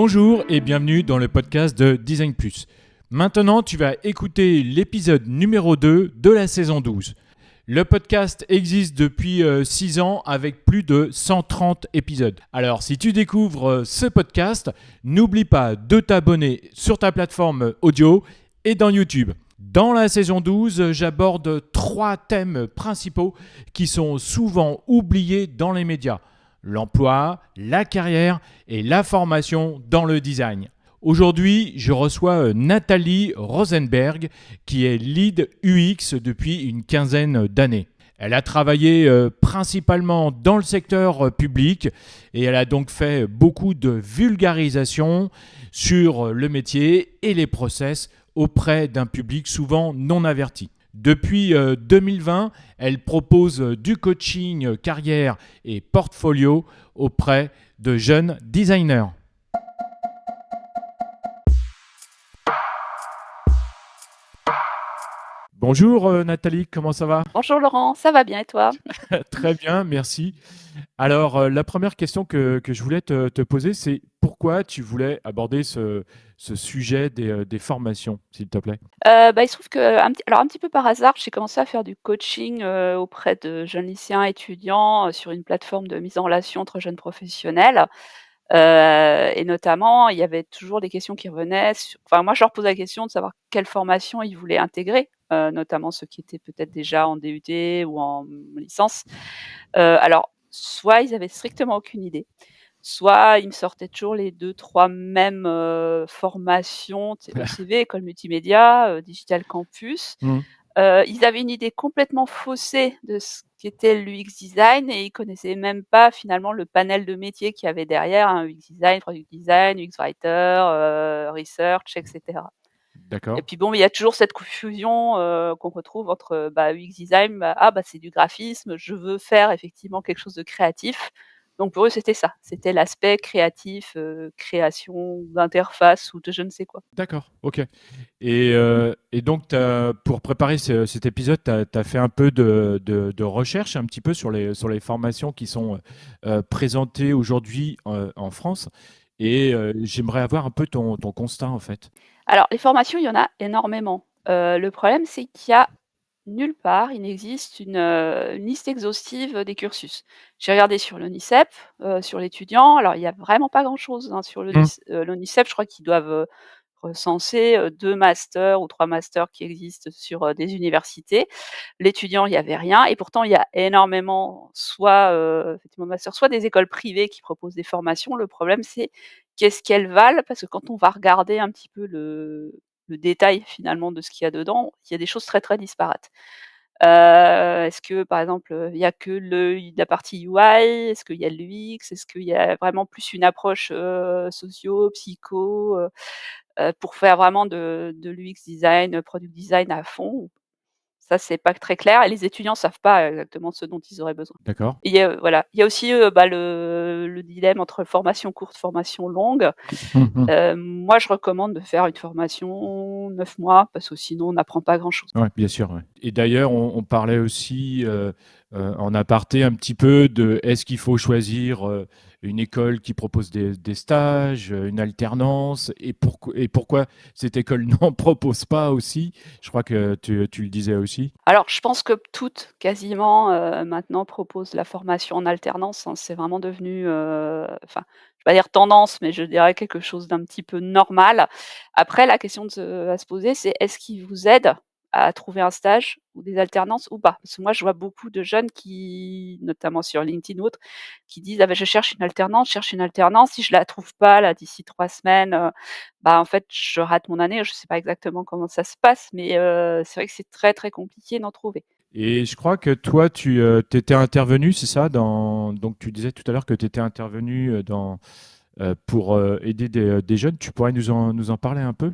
Bonjour et bienvenue dans le podcast de Design Plus. Maintenant, tu vas écouter l'épisode numéro 2 de la saison 12. Le podcast existe depuis 6 ans avec plus de 130 épisodes. Alors, si tu découvres ce podcast, n'oublie pas de t'abonner sur ta plateforme audio et dans YouTube. Dans la saison 12, j'aborde 3 thèmes principaux qui sont souvent oubliés dans les médias. L'emploi, la carrière et la formation dans le design. Aujourd'hui, je reçois Nathalie Rosenberg, qui est lead UX depuis une quinzaine d'années. Elle a travaillé principalement dans le secteur public et elle a donc fait beaucoup de vulgarisation sur le métier et les process auprès d'un public souvent non averti. Depuis 2020, elle propose du coaching carrière et portfolio auprès de jeunes designers. Bonjour Nathalie, comment ça va? Bonjour Laurent, ça va bien et toi? Très bien, merci. Alors, la première question que je voulais te poser, c'est pourquoi tu voulais aborder ce sujet des formations, s'il te plaît? Il se trouve que un petit peu par hasard, j'ai commencé à faire du coaching, auprès de jeunes lycéens étudiants, sur une plateforme de mise en relation entre jeunes professionnels, et notamment, il y avait toujours des questions qui revenaient moi je leur posais la question de savoir quelle formation ils voulaient intégrer, notamment ceux qui étaient peut-être déjà en DUT ou en licence. Alors soit ils avaient strictement aucune idée, soit ils me sortaient toujours les deux-trois mêmes, formations, tu sais, ECV, école multimédia, digital campus. Mhm. Ils avaient une idée complètement faussée de ce qu'était l'UX design et ils connaissaient même pas finalement le panel de métiers qu'il y avait derrière, hein, UX design, product design, UX writer, research et cetera. Et D'accord. puis bon, il y a toujours cette confusion, qu'on retrouve entre, UX design, c'est du graphisme, je veux faire effectivement quelque chose de créatif. Donc pour eux, c'était ça, c'était l'aspect créatif, création d'interface ou de je ne sais quoi. D'accord, ok. Et donc, pour préparer cet épisode, tu as fait un peu de recherche un petit peu sur les formations qui sont présentées aujourd'hui en France. Et j'aimerais avoir un peu ton constat, en fait. Alors les formations, il y en a énormément. Le problème, c'est qu'il y a nulle part, il n'existe une liste exhaustive des cursus. J'ai regardé sur l'ONICEP, sur l'étudiant, alors il y a vraiment pas grand-chose, hein, sur Mm. l'ONICEP, je crois qu'ils doivent, recenser, 2 masters ou 3 masters qui existent sur, des universités. L'étudiant, il y avait rien et pourtant il y a énormément soit, effectivement de masters, soit des écoles privées qui proposent des formations. Le problème, c'est qu'est-ce qu'elles valent? Parce que quand on va regarder un petit peu le détail finalement de ce qu'il y a dedans, il y a des choses très, très disparates. Est-ce que par exemple, il y a que la partie UI? Est-ce qu'il y a l'UX? Est-ce qu'il y a vraiment plus une approche, socio, psycho, pour faire vraiment de l'UX design, product design à fond? Ça, c'est pas très clair et les étudiants savent pas exactement ce dont ils auraient besoin. D'accord. Et voilà, il y a aussi, le dilemme entre formation courte, formation longue. Mhm. Moi, je recommande de faire une formation 9 mois parce que sinon on n'apprend pas grand-chose. Ouais, bien sûr. Ouais. Et d'ailleurs, on parlait aussi en aparté un petit peu de est-ce qu'il faut choisir une école qui propose des stages, une alternance, et pourquoi cette école n'en propose pas aussi. Je crois que tu le disais aussi. Alors, je pense que toutes, quasiment, maintenant proposent la formation en alternance, hein. C'est vraiment devenu, je vais pas dire tendance, mais je dirais quelque chose d'un petit peu normal. Après, la question à se poser, c'est est-ce qu'ils vous aident à trouver un stage ou des alternances ou pas? Parce que moi, je vois beaucoup de jeunes qui, notamment sur LinkedIn ou autres, qui disent: «Ah ben je cherche une alternance, si je la trouve pas là d'ici 3 semaines, en fait, je rate mon année». Je sais pas exactement comment ça se passe, mais c'est vrai que c'est très, très compliqué d'en trouver. Et je crois que toi, tu étais intervenu, c'est ça, donc tu disais tout à l'heure que tu étais intervenu pour aider des jeunes. Tu pourrais nous en parler un peu?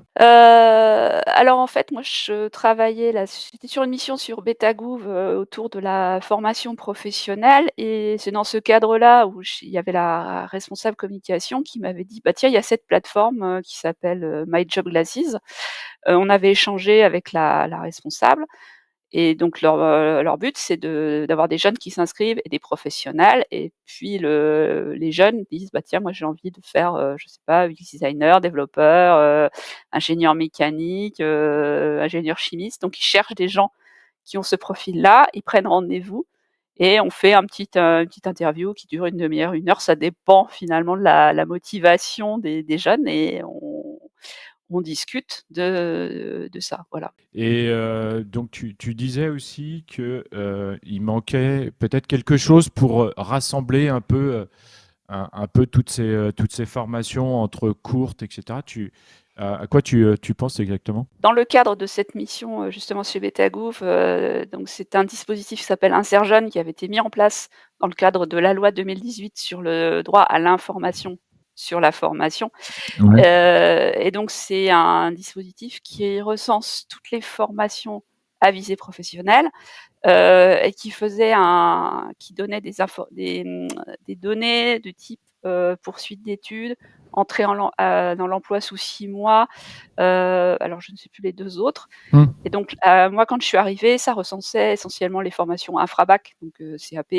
Alors en fait, moi je travaillais là j'étais sur une mission sur Betagouv, autour de la formation professionnelle et c'est dans ce cadre-là où il y avait la responsable communication qui m'avait dit: «Bah tiens, il y a cette plateforme, qui s'appelle, My Job Glasses». On avait échangé avec la responsable Et donc leur but, c'est d'avoir des jeunes qui s'inscrivent et des professionnels. Et puis les jeunes disent: «Bah tiens, moi j'ai envie de faire, je sais pas, UX designer, développeur, ingénieur mécanique, ingénieur chimiste». Donc ils cherchent des gens qui ont ce profil-là, ils prennent rendez-vous et on fait une petite interview qui dure une demi-heure, 1 heure, ça dépend finalement de la motivation des jeunes, et on discute de ça, voilà. Et donc tu disais aussi que il manquait peut-être quelque chose pour rassembler un peu toutes ces formations entre courtes, etc. À quoi tu penses exactement? Dans le cadre de cette mission, justement chez Betagouv, donc c'est un dispositif qui s'appelle Inserjeune, qui avait été mis en place dans le cadre de la loi 2018 sur le droit à l'information sur la formation. Ouais. Et donc c'est un dispositif qui recense toutes les formations à visée professionnelle, et qui donnait des données de type, poursuite d'études, entrée dans l'emploi sous 6 mois, alors je ne sais plus les 2 autres. Hmm. Et donc moi quand je suis arrivée, ça recensait essentiellement les formations infra-bac, donc CAP,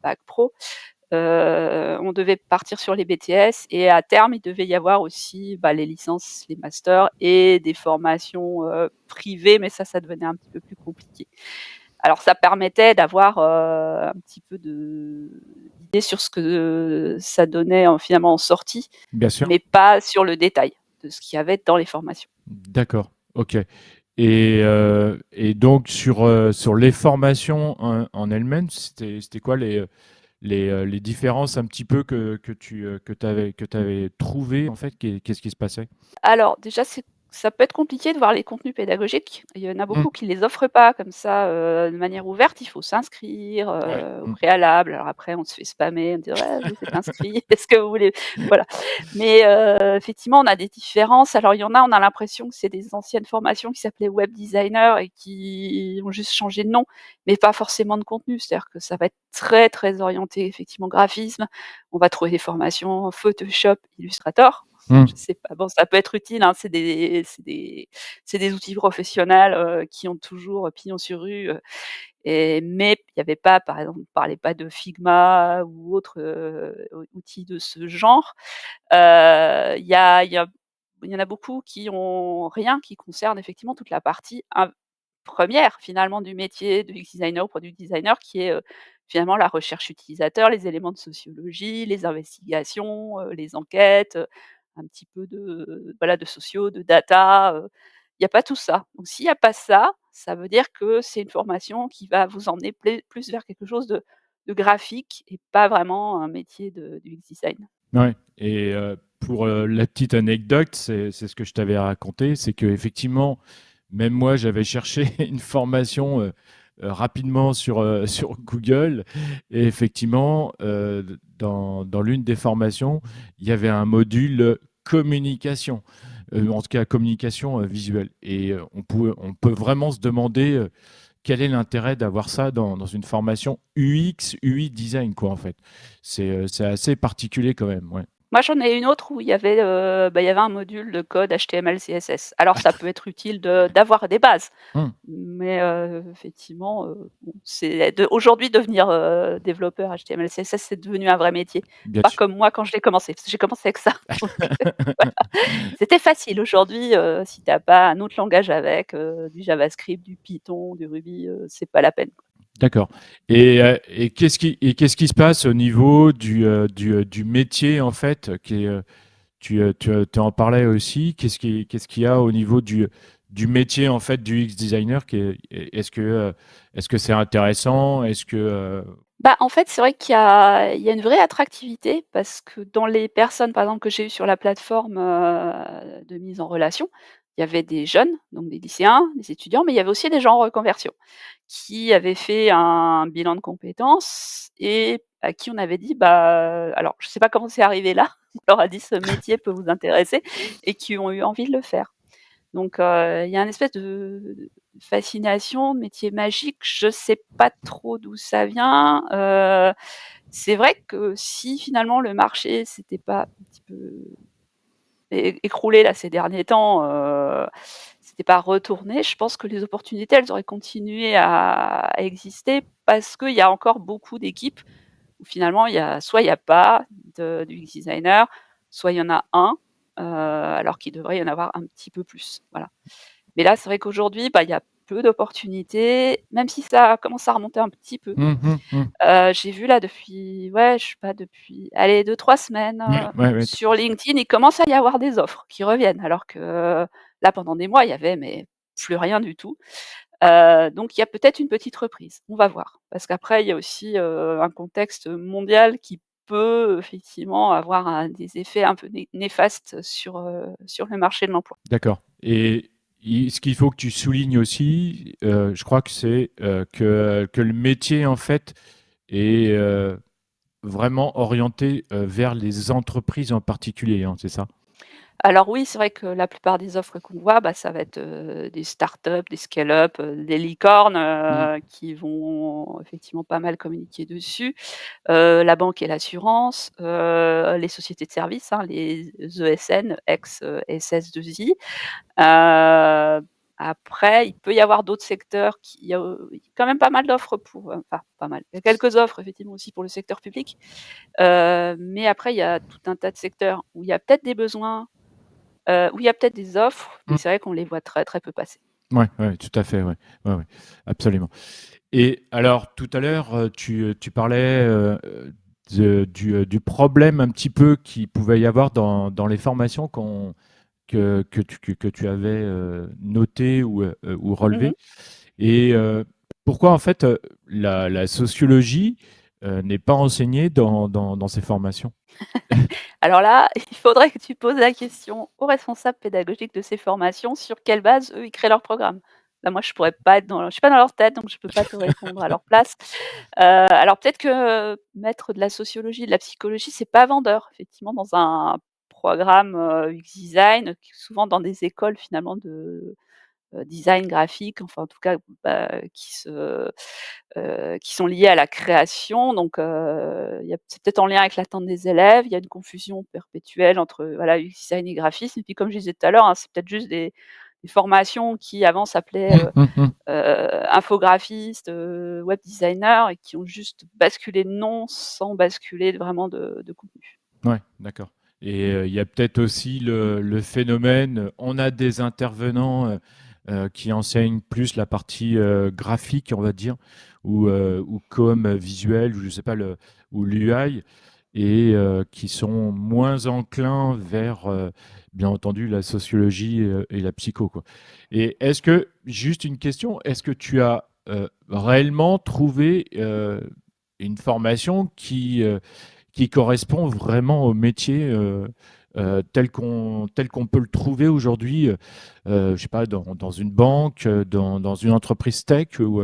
bac pro. On devait partir sur les BTS, et à terme, il devait y avoir aussi, les licences, les masters et des formations, privées, mais ça devenait un petit peu plus compliqué. Alors ça permettait d'avoir, un petit peu d'idée sur ce que ça donnait finalement en sortie, Bien sûr. mais pas sur le détail de ce qu'il y avait dans les formations. D'accord. Ok. Et donc sur les formations en elles-mêmes, c'était quoi les différences un petit peu que t'avais trouvées en fait? Qu'est-ce qui se passait? Alors déjà, ça peut être compliqué de voir les contenus pédagogiques. Il y en a Hmm. beaucoup qui les offrent pas comme ça, de manière ouverte. Il faut s'inscrire, Ouais. au Hmm. préalable. Alors après, on se fait spammer, on dit: «Ouais, vous êtes inscrit, est-ce que vous voulez?» Voilà. Mais effectivement, on a des différences. Alors il y en a, on a l'impression que c'est des anciennes formations qui s'appelaient web designer et qui ont juste changé de nom, mais pas forcément de contenu. C'est-à-dire que ça va être très, très orienté effectivement graphisme. On va trouver des formations Photoshop, Illustrator. Hmm. Je sais pas, bon, ça peut être utile, hein, c'est des outils professionnels, qui ont toujours pignon sur rue, mais il y avait pas, par exemple, on parlait pas de Figma ou autres, outils de ce genre. Il y en a beaucoup qui ont rien qui concerne effectivement toute la partie 1re finalement du métier de UX designer ou product designer, qui est, finalement la recherche utilisateur, les éléments de sociologie, les investigations, les enquêtes, un petit peu de sociaux, de data, il y a pas tout ça. Donc s'il y a pas ça, ça veut dire que c'est une formation qui va vous emmener plus vers quelque chose de graphique et pas vraiment un métier du UX design. Ouais. Et pour la petite anecdote, c'est ce que je t'avais raconté, c'est que effectivement, même moi, j'avais cherché une formation rapidement sur Google, et effectivement, dans l'une des formations, il y avait un module communication, en tout cas communication visuelle. Et on peut vraiment se demander quel est l'intérêt d'avoir ça dans une formation UX, UI design, quoi, en fait. C'est assez particulier quand même, ouais. Moi, j'en ai une autre où il y avait un module de code HTML, CSS. Alors ça peut être utile d'avoir des bases, Hmm, mais effectivement, bon, aujourd'hui devenir, développeur HTML, CSS, c'est devenu un vrai métier. bien Pas sûr. comme moi quand je l'ai commencé, parce que j'ai commencé avec ça. Donc voilà, c'était facile. Aujourd'hui, si tu as pas un autre langage avec, du JavaScript, du Python, du Ruby, c'est pas la peine. D'accord. Et qu'est-ce qui se passe au niveau du métier, en fait, tu en parlais aussi. Qu'est-ce qu'il y a au niveau du métier, en fait, du X designer est-ce que c'est intéressant? En fait, c'est vrai qu'il y a une vraie attractivité parce que dans les personnes, par exemple, que j'ai eues sur la plateforme, de mise en relation, il y avait des jeunes, donc des lycéens, des étudiants, mais il y avait aussi des gens en reconversion qui avaient fait un bilan de compétences et à qui on avait dit: «Bah, alors je ne sais pas comment c'est arrivé là». On leur a dit: «Ce métier peut vous intéresser», et qui ont eu envie de le faire. Donc il y a une espèce de fascination, de métier magique. Je sais pas trop d'où ça vient. C'est vrai que si finalement le marché s'était pas un petit peu écroulé là ces derniers temps, n'étaient pas retournés, je pense que les opportunités, elles auraient continué à exister parce qu'il y a encore beaucoup d'équipes où finalement il y a pas d'UX designer, soit il y en a un, alors qu'il devrait y en avoir un petit peu plus, voilà. Mais là, c'est vrai qu'aujourd'hui, bah, il y a peu d'opportunités, même si ça commence à remonter un petit peu. Mmh. J'ai vu là depuis, ouais, je sais pas, depuis, allez, 2-3 semaines, Ouais, ouais, ouais. sur LinkedIn, il commence à y avoir des offres qui reviennent, alors que là, pendant des mois, il y avait mais plus rien du tout. Donc il y a peut-être une petite reprise, on va voir. Parce qu'après, il y a aussi, un contexte mondial qui peut effectivement avoir des effets un peu néfastes sur le marché de l'emploi. D'accord. Et ce qu'il faut que tu soulignes aussi, je crois que c'est que le métier, en fait, est vraiment orienté vers les entreprises en particulier, hein, c'est ça? Alors oui, c'est vrai que la plupart des offres qu'on voit, bah, ça va être, des startups, des scale-up, des licornes, Mm. qui vont effectivement pas mal communiquer dessus. La banque et l'assurance, les sociétés de services, hein, les ESN, ex, SS2I. Heu, Après, il peut y avoir d'autres secteurs qui il y a, quand même pas mal d'offres pour, enfin pas mal, il y a quelques offres effectivement aussi pour le secteur public. Mais après il y a tout un tas de secteurs où il y a peut-être des besoins, où il y a peut-être des offres, mais Mm. c'est vrai qu'on les voit très, très peu passer. Ouais, ouais, tout à fait, ouais. Ouais, ouais, absolument. Et alors, tout à l'heure, tu parlais du problème un petit peu qu'il pouvait y avoir dans les formations que tu avais notées ou Mmh. relevées. Et pourquoi, en fait, la sociologie n'est pas enseignée dans ces formations? Alors là, il faudrait que tu poses la question aux responsables pédagogiques de ces formations, sur quelle base eux, ils créent leur programme. Là, moi, je pourrais pas être je suis pas dans leur tête, donc je peux pas te répondre à leur place. Alors peut-être que mettre de la sociologie, de la psychologie, c'est pas vendeur, effectivement, dans un programme, UX design, souvent dans des écoles finalement de design graphique, enfin en tout cas, bah, qui sont liées à la création. Donc il y a c'est peut-être en lien avec l'attente des élèves. Il y a une confusion perpétuelle entre, voilà, UX design et graphisme. Et puis comme je disais tout à l'heure, hein, c'est peut-être juste des formations qui avant s'appelaient, Mm, mm, mm. infographiste, web designer, et qui ont juste basculé de nom sans basculer vraiment de contenu. Ouais, d'accord. Et il y a peut-être aussi le phénomène, on a des intervenants qui enseignent plus la partie graphique, on va dire, ou com visuel, ou je sais pas, ou l'UI, et qui sont moins enclins vers, bien entendu, la sociologie et la psycho, quoi. Et est-ce que, juste une question, est-ce que tu as réellement trouvé une formation qui correspond vraiment au métier tel qu'on peut le trouver aujourd'hui, je sais pas, dans une banque, dans une entreprise tech, ou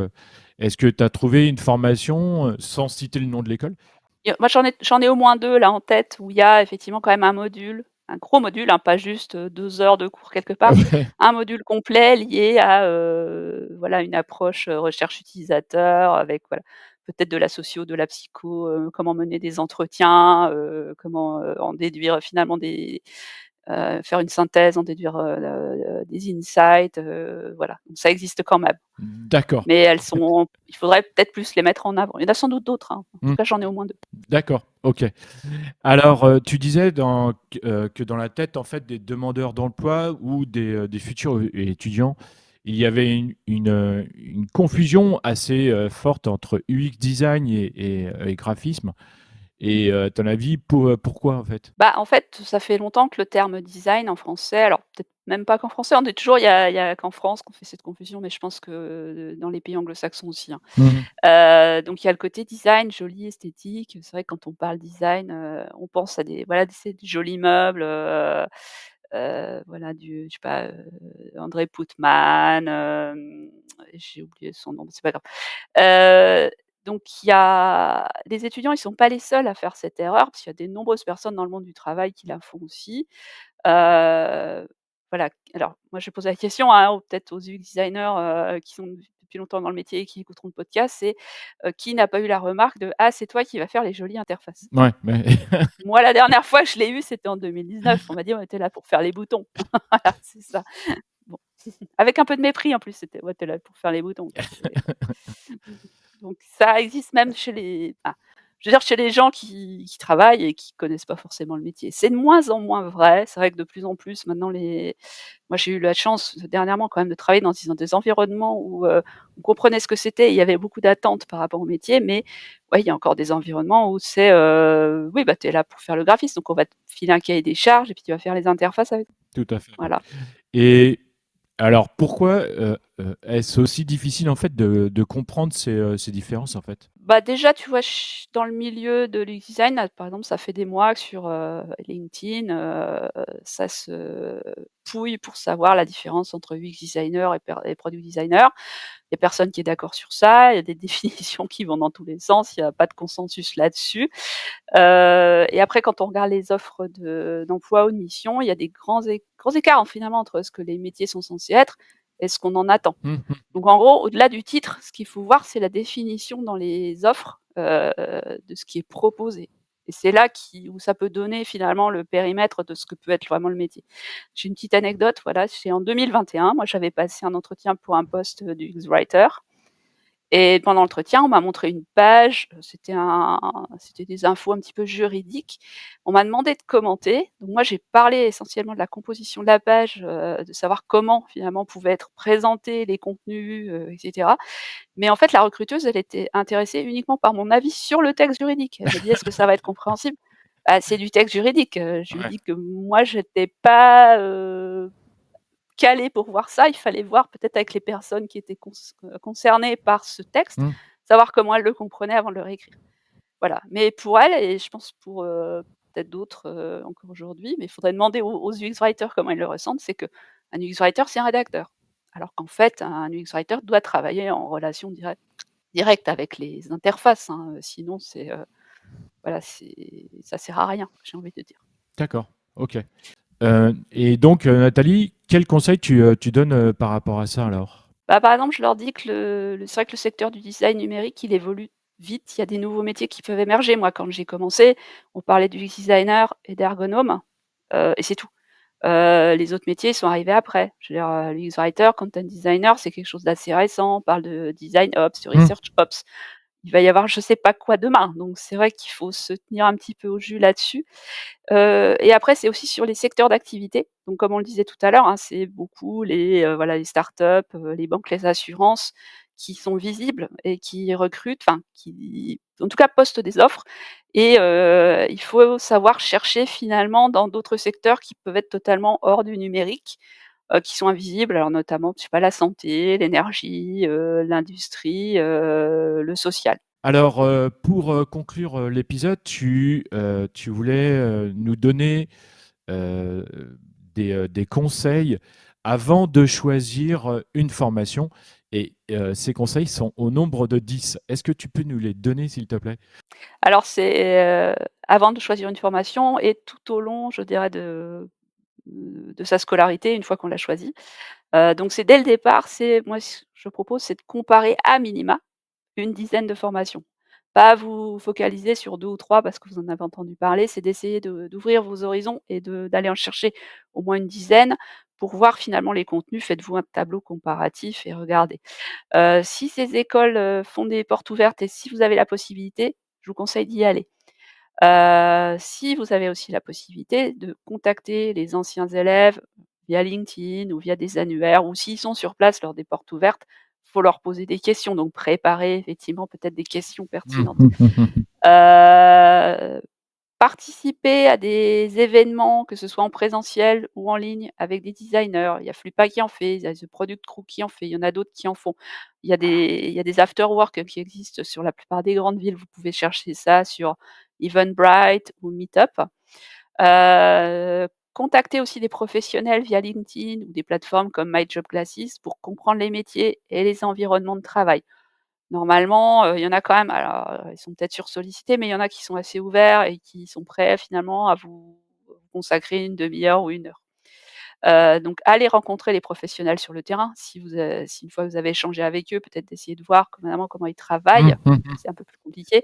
est-ce que tu as trouvé une formation sans citer le nom de l'école? Moi, j'en ai au moins 2 là en tête, où il y a effectivement quand même un module, un gros module, hein, pas juste, 2 heures de cours quelque part. Ouais. Un module complet lié à, voilà, une approche, recherche utilisateur avec, voilà, peut-être de la socio, de la psycho, comment mener des entretiens, comment, en déduire finalement faire une synthèse, en déduire, des insights, voilà. Donc ça existe quand même. D'accord. Mais il faudrait peut-être plus les mettre en avant. Il y en a sans doute d'autres, hein. En tout Hmm. cas, j'en ai au moins 2. D'accord, ok. Alors, tu disais que dans la tête, en fait, des demandeurs d'emploi ou des futurs étudiants, il y avait une confusion assez forte entre UX design et graphisme. Et à ton avis, pourquoi, en fait? Bah, en fait, ça fait longtemps que le terme design en français, alors peut-être même pas qu'en français, on dit toujours il y a qu'en France qu'on fait cette confusion, mais je pense que, dans les pays anglo-saxons aussi, hein. Mhm. Donc il y a le côté design, joli, esthétique. C'est vrai que quand on parle design, on pense à des, voilà, des jolis meubles, voilà, je sais pas, André Putman, j'ai oublié son nom, mais c'est pas grave. Heu, donc il y a les étudiants, ils sont pas les seuls à faire cette erreur, parce qu'il y a de nombreuses personnes dans le monde du travail qui la font aussi. Heu, voilà, alors moi je pose la question, hein, peut-être aux UX designers, qui sont depuis longtemps dans le métier et qui écouteront le podcast, c'est, qui n'a pas eu la remarque de: «Ah, c'est toi qui vas faire les jolies interfaces?» Ouais, mais Moi, la dernière fois que je l'ai eu, c'était en 2019. On m'a dit: «On était là pour faire les boutons». Voilà, c'est ça. Bon. Avec un peu de mépris en plus, c'était: «Ouais, tu là pour faire les boutons, quoi». Donc ça existe même chez les je veux dire chez les gens qui travaillent et qui connaissent pas forcément le métier. C'est de moins en moins vrai. C'est vrai que de plus en plus maintenant moi j'ai eu la chance dernièrement quand même de travailler dans des environnements où, on comprenait ce que c'était et il y avait beaucoup d'attentes par rapport au métier, mais ouais, il y a encore des environnements où c'est, oui, bah, tu es là pour faire le graphisme, donc on va te filer un cahier des charges et puis tu vas faire les interfaces avec. Tout à fait. Voilà. Et alors, pourquoi est-ce aussi difficile en fait de comprendre ces différences en fait? Bah, déjà, tu vois, dans le milieu de l'UX design, par exemple, ça fait des mois que sur, LinkedIn, ça se pouille pour savoir la différence entre UX designer et product designer. Il y a personne qui est d'accord sur ça, il y a des définitions qui vont dans tous les sens, il y a pas de consensus là-dessus. Et après quand on regarde les offres d'emploi ou de mission, il y a des grands écarts, hein, finalement, entre ce que les métiers sont censés être et ce qu'on en attend. Mmh mh. Donc en gros, au-delà du titre, ce qu'il faut voir, c'est la définition dans les offres, de ce qui est proposé. Et c'est là où ça peut donner finalement le périmètre de ce que peut être vraiment le métier. J'ai une petite anecdote, voilà, c'est en 2021, moi j'avais passé un entretien pour un poste d'UX writer et pendant l'entretien, on m'a montré une page, c'était des infos un petit peu juridiques. On m'a demandé de commenter. Donc moi, j'ai parlé essentiellement de la composition de la page, de savoir comment finalement pouvaient être présentés les contenus, et cetera. Mais en fait, la recruteuse, elle était intéressée uniquement par mon avis sur le texte juridique. Elle m'a dit: «Est-ce que ça va être compréhensible?» Bah, c'est du texte juridique, je lui ai Ouais. dit que moi, j'étais pas, calée pour voir ça. Il fallait voir peut-être avec les personnes qui étaient concernées par ce texte, Mmh. savoir comment elles le comprenaient avant de le réécrire. Voilà, mais pour elle et je pense pour, peut-être d'autres, encore aujourd'hui, mais il faudrait demander aux UX writers comment ils le ressentent, c'est qu'un UX writer, c'est un rédacteur. Alors qu'en fait, un UX writer doit travailler en relation directe avec les interfaces, hein, sinon voilà, ça sert à rien, j'ai envie de dire. D'accord, OK. Et donc, Nathalie, quel conseil tu donnes, par rapport à ça alors? Bah, par exemple, je leur dis que c'est vrai que le secteur du design numérique, il évolue vite. Il y a des nouveaux métiers qui peuvent émerger. Moi, quand j'ai commencé, on parlait du UX designer et d'ergonome, et c'est tout. Les autres métiers sont arrivés après. Je veux dire, l'UX writer, content designer, c'est quelque chose d'assez récent. On parle de design ops, de Mmh. research ops. Il va y avoir je sais pas quoi demain, donc c'est vrai qu'il faut se tenir un petit peu au jus là-dessus. Et après, c'est aussi sur les secteurs d'activité. Donc comme on le disait tout à l'heure, hein, c'est beaucoup voilà, les startups, les banques, les assurances qui sont visibles et qui recrutent, enfin qui en tout cas postent des offres et il faut savoir chercher finalement dans d'autres secteurs qui peuvent être totalement hors du numérique, qui sont invisibles. Alors notamment, je sais pas, la santé, l'énergie, l'industrie, le social. Alors, pour, conclure, l'épisode, tu voulais, nous donner, heu, des conseils avant de choisir, une formation et ces conseils sont au nombre de 10. Est-ce que tu peux nous les donner, s'il te plaît? Alors c'est, avant de choisir une formation et tout au long, je dirais, de sa scolarité, une fois qu'on l'a choisie. Donc c'est dès le départ, moi ce que je propose, c'est de comparer à minima une dizaine de formations. Pas vous focaliser sur 2 ou 3 parce que vous en avez entendu parler, c'est d'essayer d'ouvrir vos horizons et d'aller en chercher au moins une dizaine pour voir finalement les contenus. Faites-vous un tableau comparatif et regardez. Si ces écoles, font des portes ouvertes et si vous avez la possibilité, je vous conseille d'y aller. Si vous avez aussi la possibilité de contacter les anciens élèves via LinkedIn ou via des annuaires ou s'ils sont sur place lors des portes ouvertes, faut leur poser des questions, donc préparer effectivement peut-être des questions pertinentes. Mmh. Heu, Participer à des événements, que ce soit en présentiel ou en ligne avec des designers. Il y a Fluppa qui en fait, il y a The Product Crew qui en fait, il y en a d'autres qui en font. Il y a des after work qui existent sur la plupart des grandes villes. Vous pouvez chercher ça sur Eventbrite ou Meetup. Contacter aussi des professionnels via LinkedIn ou des plateformes comme My Job Glasses pour comprendre les métiers et les environnements de travail. Normalement, il y en a quand même, alors, ils sont peut-être sursollicités, mais il y en a qui sont assez ouverts et qui sont prêts finalement à vous consacrer une demi heure ou une heure. Donc allez rencontrer les professionnels sur le terrain. Si une fois vous avez échangé avec eux, peut-être d'essayer de voir comment ils travaillent. Mmh. C'est un peu plus compliqué.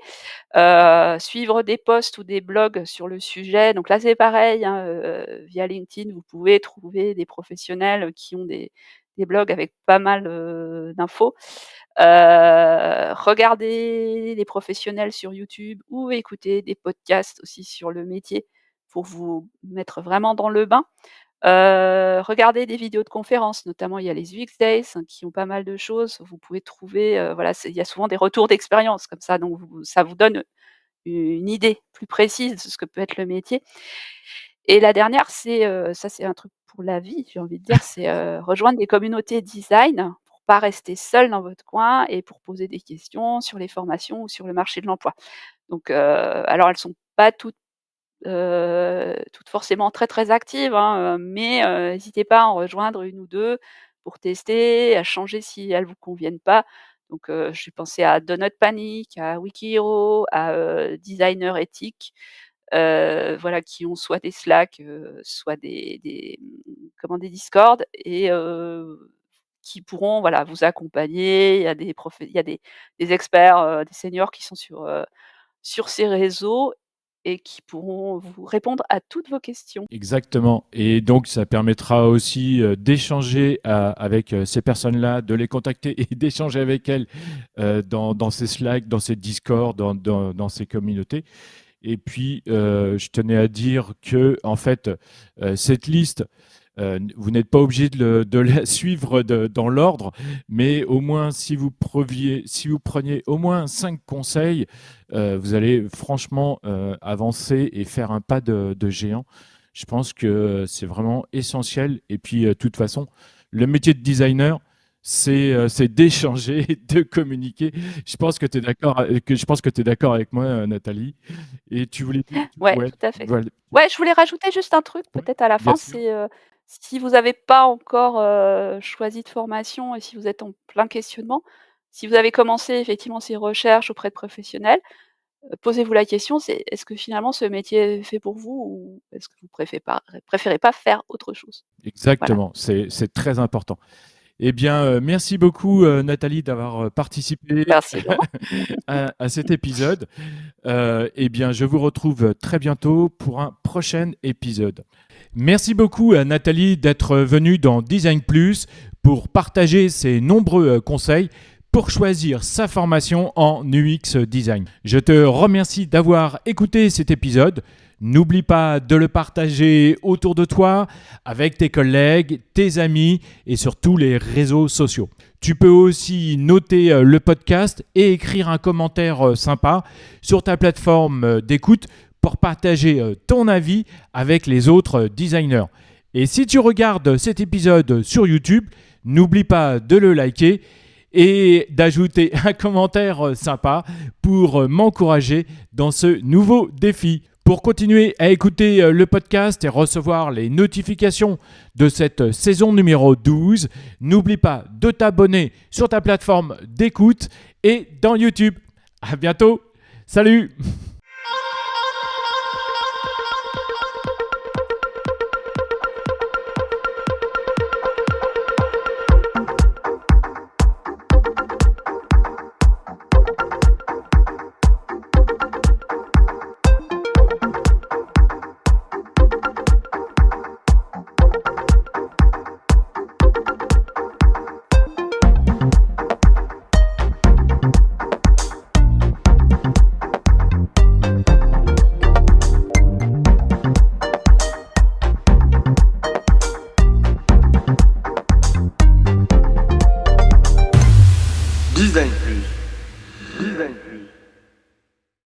Suivre des posts ou des blogs sur le sujet. Donc là, c'est pareil, hein, via LinkedIn, vous pouvez trouver des professionnels qui ont des des blogs avec pas mal, d'infos. Regardez les professionnels sur YouTube ou écoutez des podcasts aussi sur le métier pour vous mettre vraiment dans le bain. Regardez des vidéos de conférences, notamment il y a les UX Days qui ont pas mal de choses. Vous pouvez trouver, voilà, il y a souvent des retours d'expérience comme ça, donc ça vous donne une idée plus précise de ce que peut être le métier. Et la dernière, c'est, ça c'est un truc pour la vie, j'ai envie de dire, c'est, rejoindre des communautés design pour pas rester seul dans votre coin et pour poser des questions sur les formations ou sur le marché de l'emploi. Donc, alors elles sont pas toutes forcément très, très actives, hein, mais hésitez pas à en rejoindre une ou 2 pour tester, à changer si elles vous conviennent pas. Donc, je vais penser à Donut Panic, à Wikihero, à, Designer Ethique, voilà, qui ont soit des Slack, soit des Discord et qui pourront, voilà, vous accompagner. Il y a des experts, des seniors qui sont sur ces réseaux et qui pourront vous répondre à toutes vos questions. Exactement. Et donc, ça permettra aussi d'échanger avec ces personnes-là, de les contacter et d'échanger avec elles dans ces Slack, dans ces Discord, dans ces communautés. Et puis, je tenais à dire que, en fait, cette liste, vous n'êtes pas obligé de la suivre dans l'ordre, mais au moins, si vous preniez au moins 5 conseils, vous allez franchement avancer et faire un pas de géant. Je pense que c'est vraiment essentiel. Et puis, de toute façon, le métier de designer, c'est d'échanger, de communiquer. Je pense que tu es d'accord avec moi, Nathalie. Et tu voulais... Ouais, Ouais, tout à fait. voilà. Ouais, je voulais rajouter juste un truc Ouais, peut-être à la bien fin, sûr. c'est, si vous n'avez pas encore, choisi de formation et si vous êtes en plein questionnement, si vous avez commencé effectivement ces recherches auprès de professionnels, posez-vous la question, c'est: «Est-ce que finalement ce métier est fait pour vous ou est-ce que vous préférez pas faire autre chose?» Voilà. Exactement, c'est très important. Eh bien, merci beaucoup, Nathalie, d'avoir participé Merci Laurent. à cet épisode. Eh bien, je vous retrouve très bientôt pour un prochain épisode. Merci beaucoup à Nathalie d'être venue dans Design Plus pour partager ses nombreux conseils pour choisir sa formation en UX Design. Je te remercie d'avoir écouté cet épisode. N'oublie pas de le partager autour de toi, avec tes collègues, tes amis et sur tous les réseaux sociaux. Tu peux aussi noter le podcast et écrire un commentaire sympa sur ta plateforme d'écoute pour partager ton avis avec les autres designers. Et si tu regardes cet épisode sur YouTube, n'oublie pas de le liker et d'ajouter un commentaire sympa pour m'encourager dans ce nouveau défi. Pour continuer à écouter le podcast et recevoir les notifications de cette saison numéro 12, n'oublie pas de t'abonner sur ta plateforme d'écoute et dans YouTube. À bientôt. Salut!